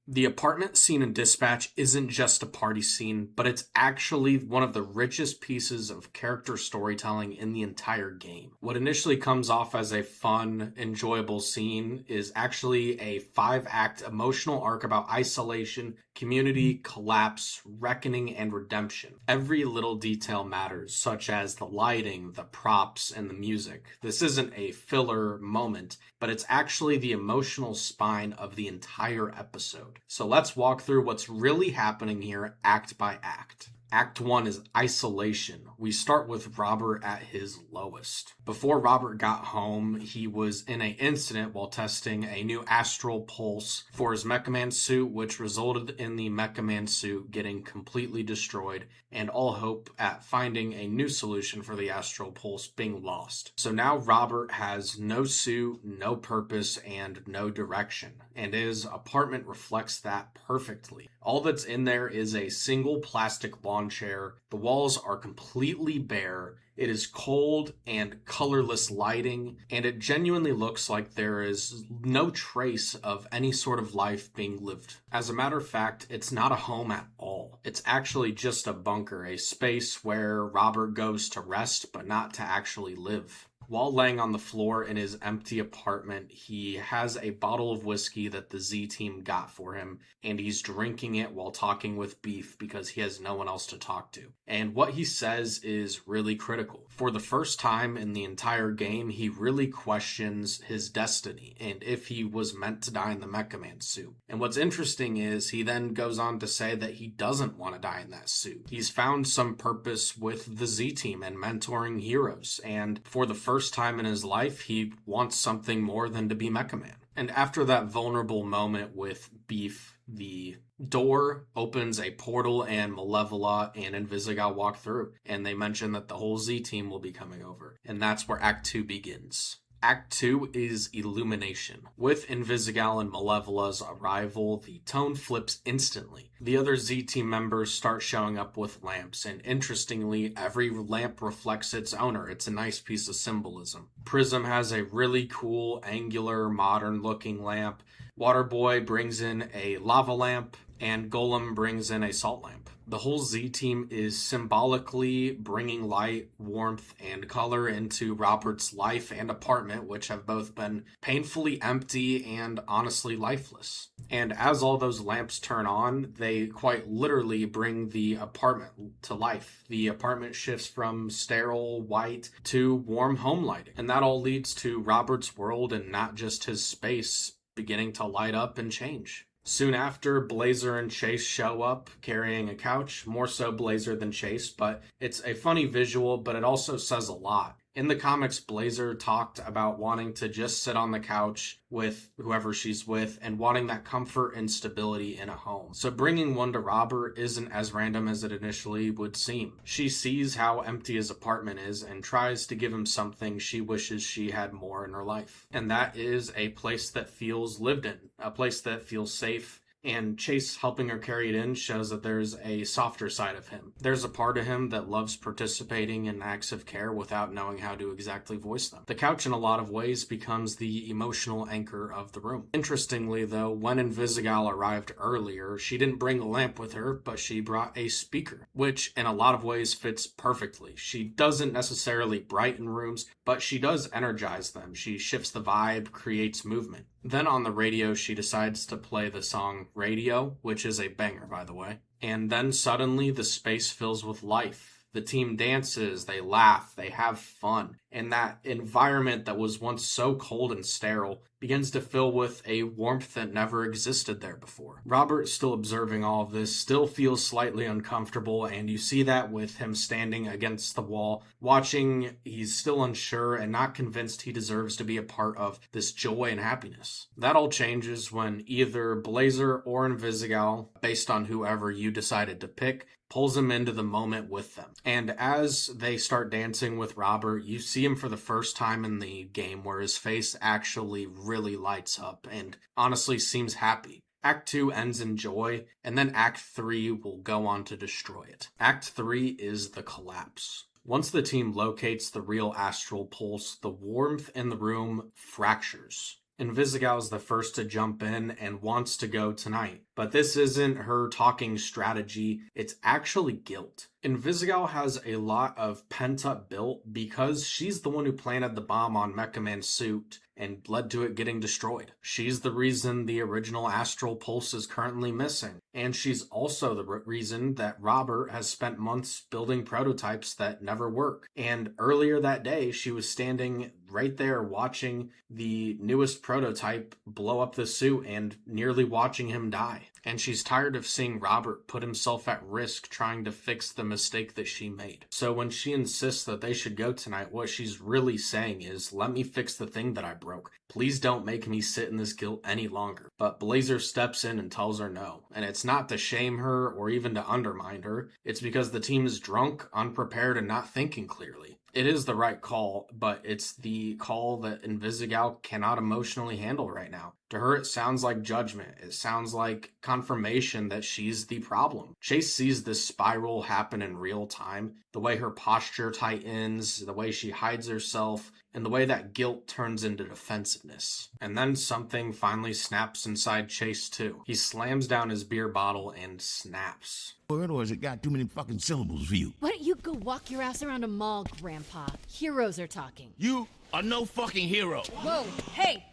The apartment scene in Dispatch isn't just a party scene, but it's actually one of the richest pieces of character storytelling in the entire game. What initially comes off as a fun, enjoyable scene is actually a 5-act emotional arc about isolation, community, collapse, reckoning, and redemption. Every little detail matters, such as the lighting, the props, and the music. This isn't a filler moment, but it's actually the emotional spine of the entire episode. So let's walk through what's really happening here act by act. Act 1 is isolation. We start with Robert at his lowest. Before Robert got home, he was in an incident while testing a new astral pulse for his Mecha Man suit, which resulted in the Mecha Man suit getting completely destroyed and all hope at finding a new solution for the astral pulse being lost. So now Robert has no suit, no purpose, and no direction, and his apartment reflects that perfectly. All that's in there is a single plastic lawn chair. The walls are completely bare. It is cold and colorless lighting, and it genuinely looks like there is no trace of any sort of life being lived. As a matter of fact, it's not a home at all. It's actually just a bunker, a space where Robert goes to rest, but not to actually live. While laying on the floor in his empty apartment, he has a bottle of whiskey that the Z team got for him, and he's drinking it while talking with Beef because he has no one else to talk to. And what he says is really critical. For the first time in the entire game, he really questions his destiny and if he was meant to die in the Mecha Man suit. And what's interesting is he then goes on to say that he doesn't want to die in that suit. He's found some purpose with the Z team and mentoring heroes, and for the first time in his life, he wants something more than to be Mecha Man. And after that vulnerable moment with Beef, the door opens a portal and Malevola and Invisigal walk through, and they mention that the whole Z team will be coming over. And that's where Act 2 begins. Act 2 is Illumination. With Invisigal and Malevola's arrival, the tone flips instantly. The other Z team members start showing up with lamps, and interestingly, every lamp reflects its owner. It's a nice piece of symbolism. Prism has a really cool, angular, modern-looking lamp. Waterboy brings in a lava lamp, and Golem brings in a salt lamp. The whole Z team is symbolically bringing light, warmth, and color into Robert's life and apartment, which have both been painfully empty and honestly lifeless. And as all those lamps turn on, they quite literally bring the apartment to life. The apartment shifts from sterile white to warm home lighting. And that all leads to Robert's world and not just his space beginning to light up and change. Soon after, Blazer and Chase show up carrying a couch, more so Blazer than Chase, but it's a funny visual, but it also says a lot. In the comics, Blazer talked about wanting to just sit on the couch with whoever she's with and wanting that comfort and stability in a home. So bringing one to Robert isn't as random as it initially would seem. She sees how empty his apartment is and tries to give him something she wishes she had more in her life. And that is a place that feels lived in, a place that feels safe. And Chase helping her carry it in shows that there's a softer side of him. There's a part of him that loves participating in acts of care without knowing how to exactly voice them. The couch in a lot of ways becomes the emotional anchor of the room. Interestingly though, when Invisigal arrived earlier, she didn't bring a lamp with her, but she brought a speaker, which in a lot of ways fits perfectly. She doesn't necessarily brighten rooms, but she does energize them. She shifts the vibe, creates movement. Then on the radio, she decides to play the song Radio, which is a banger, by the way. And then suddenly the space fills with life. The team dances, they laugh, they have fun. And that environment that was once so cold and sterile begins to fill with a warmth that never existed there before. Robert, still observing all of this, still feels slightly uncomfortable, and you see that with him standing against the wall, watching. He's still unsure and not convinced he deserves to be a part of this joy and happiness. That all changes when either Blazer or Invisigal, based on whoever you decided to pick, pulls him into the moment with them. And as they start dancing with Robert, you see him for the first time in the game where his face actually really lights up and honestly seems happy. Act 2 ends in joy, and then Act 3 will go on to destroy it. Act 3 is the collapse. Once the team locates the real astral pulse, the warmth in the room fractures. Invisigal is the first to jump in and wants to go tonight. But this isn't her talking strategy, it's actually guilt. Invisigal has a lot of pent-up guilt because she's the one who planted the bomb on Mecha Man's suit and led to it getting destroyed. She's the reason the original Astral Pulse is currently missing. And she's also the reason that Robert has spent months building prototypes that never work. And earlier that day, she was standing right there watching the newest prototype blow up the suit and nearly watching him die. And she's tired of seeing Robert put himself at risk trying to fix the mistake that she made. So when she insists that they should go tonight, what she's really saying is, let me fix the thing that I broke. Please don't make me sit in this guilt any longer. But Blazer steps in and tells her no. And it's not to shame her or even to undermine her. It's because the team is drunk, unprepared, and not thinking clearly. It is the right call, but it's the call that Invisigal cannot emotionally handle right now. To her, it sounds like judgment. It sounds like confirmation that she's the problem. Chase sees this spiral happen in real time. The way her posture tightens, the way she hides herself, and the way that guilt turns into defensiveness. And then something finally snaps inside Chase too. He slams down his beer bottle and snaps. Word, or has it got too many fucking syllables for you? Why don't you go walk your ass around a mall, Grandpa? Heroes are talking. You are no fucking hero. Whoa, hey!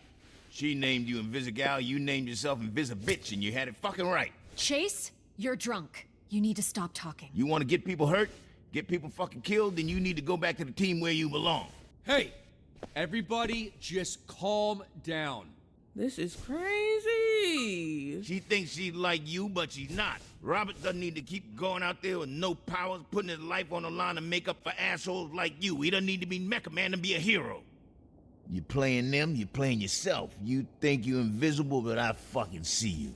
She named you Invisigal, you named yourself Invisibitch, and you had it fucking right. Chase, you're drunk. You need to stop talking. You want to get people hurt, get people fucking killed, then you need to go back to the team where you belong. Hey, everybody just calm down. This is crazy. She thinks she's like you, but she's not. Robert doesn't need to keep going out there with no powers, putting his life on the line to make up for assholes like you. He doesn't need to be Mecha Man to be a hero. You playing them, you playing yourself. You think you're invisible, but I fucking see you.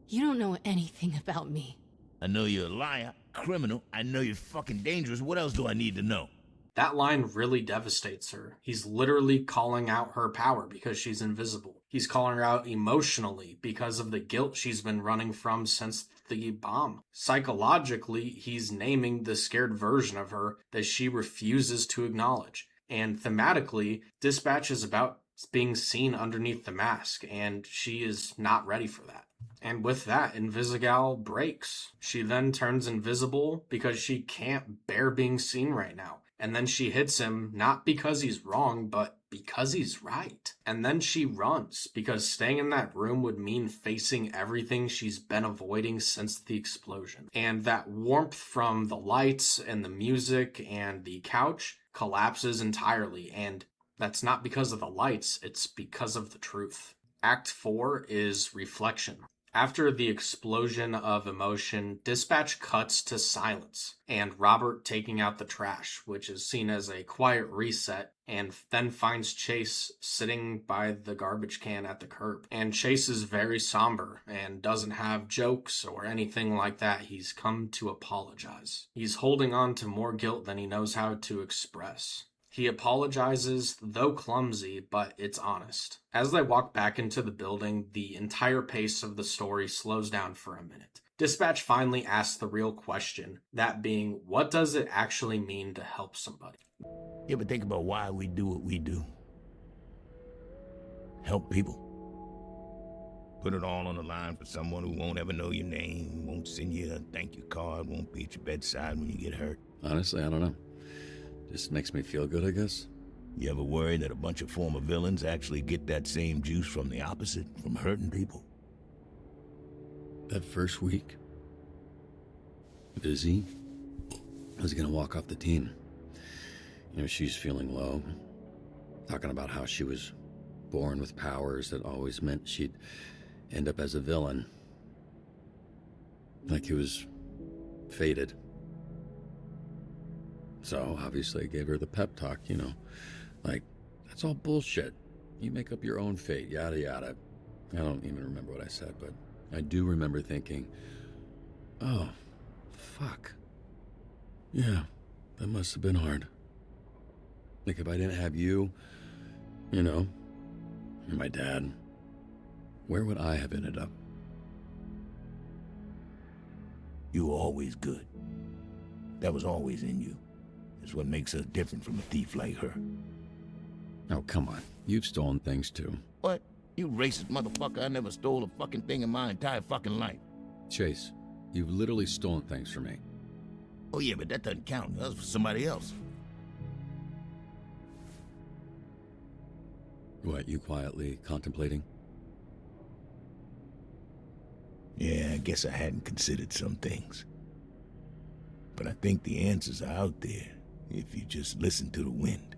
You don't know anything about me. I know you're a liar, criminal. I know you're fucking dangerous. What else do I need to know? That line really devastates her. He's literally calling out her power because she's invisible. He's calling her out emotionally because of the guilt she's been running from since the bomb. Psychologically, he's naming the scared version of her that she refuses to acknowledge. And thematically, Dispatch is about being seen underneath the mask, and she is not ready for that. And with that, Invisigal breaks. She then turns invisible because she can't bear being seen right now. And then she hits him, not because he's wrong, but because he's right. And then she runs, because staying in that room would mean facing everything she's been avoiding since the explosion. And that warmth from the lights and the music and the couch collapses entirely. And that's not because of the lights, it's because of the truth. Act 4 is reflection. After the explosion of emotion, Dispatch cuts to silence, and Robert taking out the trash, which is seen as a quiet reset, and then finds Chase sitting by the garbage can at the curb. And Chase is very somber and doesn't have jokes or anything like that. He's come to apologize. He's holding on to more guilt than he knows how to express. He apologizes, though clumsy, but it's honest. As they walk back into the building, the entire pace of the story slows down for a minute. Dispatch finally asks the real question, that being, what does it actually mean to help somebody? You ever think about why we do what we do? Help people. Put it all on the line for someone who won't ever know your name, won't send you a thank you card, won't be at your bedside when you get hurt. Honestly, I don't know. Just makes me feel good, I guess. You ever worry that a bunch of former villains actually get that same juice from the opposite, from hurting people? That first week, Izzy was gonna walk off the team. You know, she's feeling low, talking about how she was born with powers that always meant she'd end up as a villain. Like it was fated. So, obviously, I gave her the pep talk, you know, like, that's all bullshit. You make up your own fate, yada yada. I don't even remember what I said, but I do remember thinking, oh, fuck. Yeah, that must have been hard. Like, if I didn't have you, you know, and my dad, where would I have ended up? You were always good. That was always in you. It's what makes us different from a thief like her. Oh, come on. You've stolen things too. What? You racist motherfucker, I never stole a fucking thing in my entire fucking life. Chase, you've literally stolen things from me. Oh yeah, but that doesn't count. That was for somebody else. What, you quietly contemplating? Yeah, I guess I hadn't considered some things. But I think the answers are out there, if you just listen to the wind.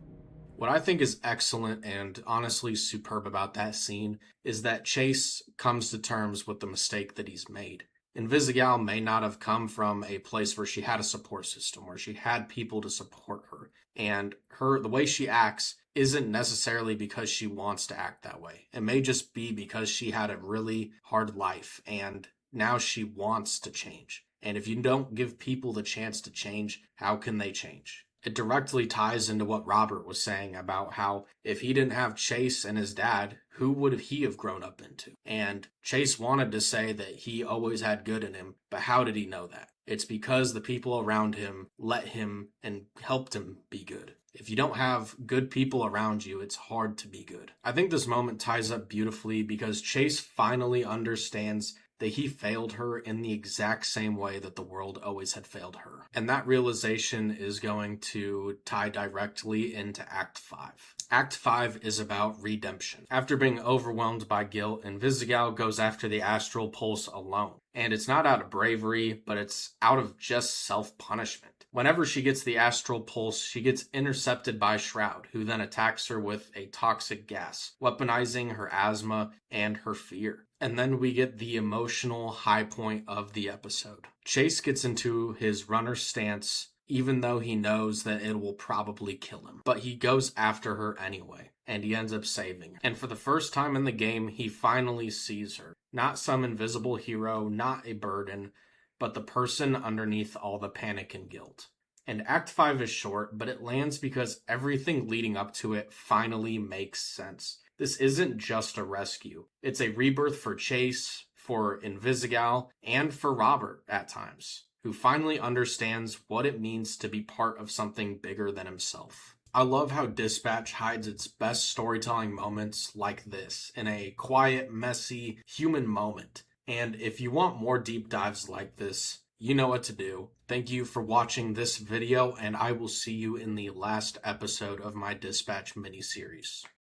What I think is excellent and honestly superb about that scene is that Chase comes to terms with the mistake that he's made. Invisigal may not have come from a place where she had a support system, where she had people to support her. And the way she acts isn't necessarily because she wants to act that way. It may just be because she had a really hard life and now she wants to change. And if you don't give people the chance to change, how can they change? It directly ties into what Robert was saying about how if he didn't have Chase and his dad, who would he have grown up into? And Chase wanted to say that he always had good in him, but how did he know that? It's because the people around him let him and helped him be good. If you don't have good people around you, it's hard to be good. I think this moment ties up beautifully because Chase finally understands that he failed her in the exact same way that the world always had failed her. And that realization is going to tie directly into Act 5. Act 5 is about redemption. After being overwhelmed by guilt, Invisigal goes after the astral pulse alone. And it's not out of bravery, but it's out of just self-punishment. Whenever she gets the astral pulse, she gets intercepted by Shroud, who then attacks her with a toxic gas, weaponizing her asthma and her fear. And then we get the emotional high point of the episode. Chase gets into his runner stance, even though he knows that it will probably kill him. But he goes after her anyway, and he ends up saving her. And for the first time in the game, he finally sees her. Not some invisible hero, not a burden, but the person underneath all the panic and guilt. And Act 5 is short, but it lands because everything leading up to it finally makes sense. This isn't just a rescue. It's a rebirth for Chase, for Invisigal, and for Robert at times, who finally understands what it means to be part of something bigger than himself. I love how Dispatch hides its best storytelling moments like this, in a quiet, messy, human moment. And if you want more deep dives like this, you know what to do. Thank you for watching this video, and I will see you in the last episode of my Dispatch miniseries.